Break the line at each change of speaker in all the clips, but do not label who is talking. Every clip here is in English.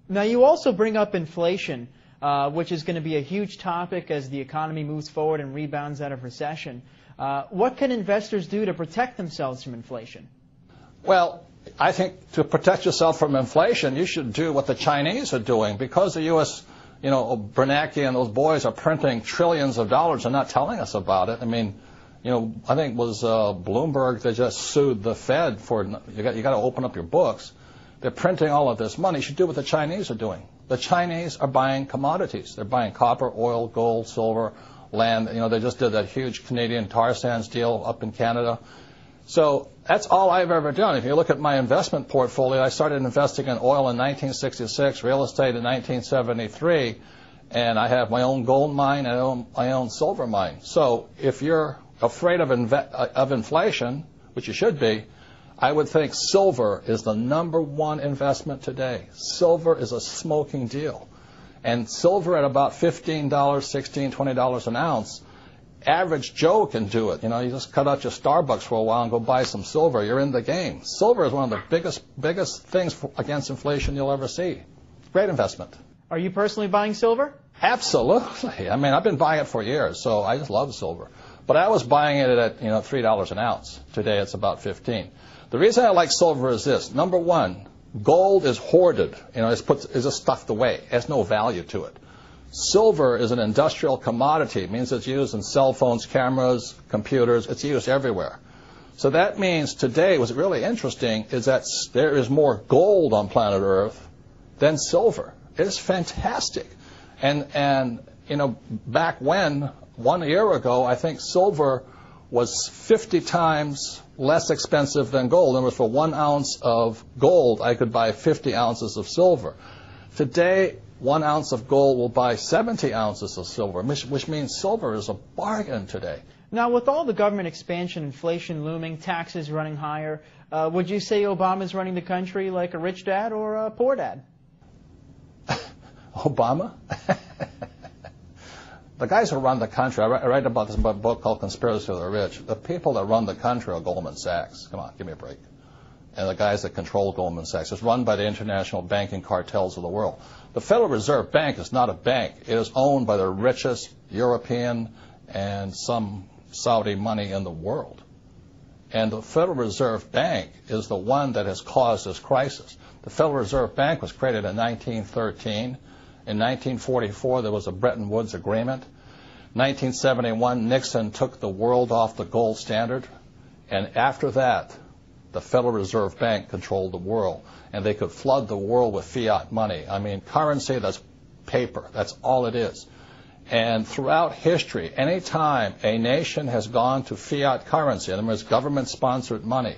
Now, you also bring up inflation, which is going to be a huge topic as the economy moves forward and rebounds out of recession. What can investors do to protect themselves from inflation?
Well, I think to protect yourself from inflation, you should do what the Chinese are doing. Because the U.S., Bernanke and those boys are printing trillions of dollars and not telling us about it. I mean, I think it was Bloomberg that just sued the Fed for, you got to open up your books. They're printing all of this money. You should do what the Chinese are doing. The Chinese are buying commodities. They're buying copper, oil, gold, silver, land. They just did that huge Canadian tar sands deal up in Canada. So that's all I've ever done. If you look at my investment portfolio, I started investing in oil in 1966, real estate in 1973, and I have my own gold mine and my own silver mine. So if you're afraid of inflation, which you should be, I would think silver is the #1 investment today. Silver is a smoking deal. And silver at about $15, $16, $20 an ounce, average Joe can do it. You just cut out your Starbucks for a while and go buy some silver. You're in the game. Silver is one of the biggest things against inflation you'll ever see. Great investment.
Are you personally buying silver?
Absolutely. I mean, I've been buying it for years, so I just love silver. But I was buying it at $3 an ounce. Today it's about 15. The reason I like silver is this. #1, gold is hoarded. It's just stuffed away. It has no value to it. Silver is an industrial commodity. It means it's used in cell phones, cameras, computers. It's used everywhere. So that means today what's really interesting is that there is more gold on planet Earth than silver. It is fantastic. And back when, 1 year ago, I think silver was 50 times less expensive than gold. In other words, for 1 ounce of gold, I could buy 50 ounces of silver. Today, 1 ounce of gold will buy 70 ounces of silver, which means silver is a bargain today.
Now, with all the government expansion, inflation looming, taxes running higher, would you say Obama's running the country like a rich dad or a poor dad?
Obama? The guys who run the country, I write about this in a book called Conspiracy of the Rich. The people that run the country are Goldman Sachs. Come on, give me a break. And the guys that control Goldman Sachs. It's run by the international banking cartels of the world. The Federal Reserve Bank is not a bank. It is owned by the richest European and some Saudi money in the world. And the Federal Reserve Bank is the one that has caused this crisis. The Federal Reserve Bank was created in 1913. In 1944, there was a Bretton Woods Agreement. 1971, Nixon took the world off the gold standard. And after that, the Federal Reserve Bank controlled the world. And they could flood the world with fiat money. I mean, currency, that's paper. That's all it is. And throughout history, any time a nation has gone to fiat currency, in other words, government-sponsored money,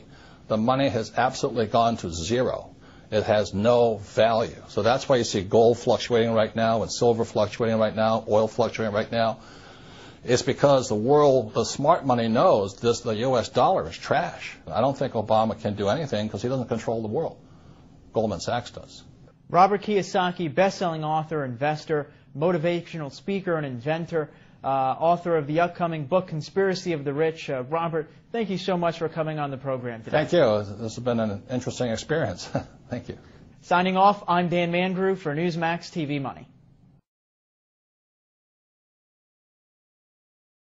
the money has absolutely gone to zero. It has no value. So that's why you see gold fluctuating right now and silver fluctuating right now, oil fluctuating right now. It's because the world, the smart money knows the U.S. dollar is trash. I don't think Obama can do anything because he doesn't control the world. Goldman Sachs does.
Robert Kiyosaki, best-selling author, investor, motivational speaker, and inventor, author of the upcoming book, Conspiracy of the Rich. Robert, thank you so much for coming on the program today.
Thank you. This has been an interesting experience. Thank you.
Signing off, I'm Dan Mangrew for Newsmax TV Money.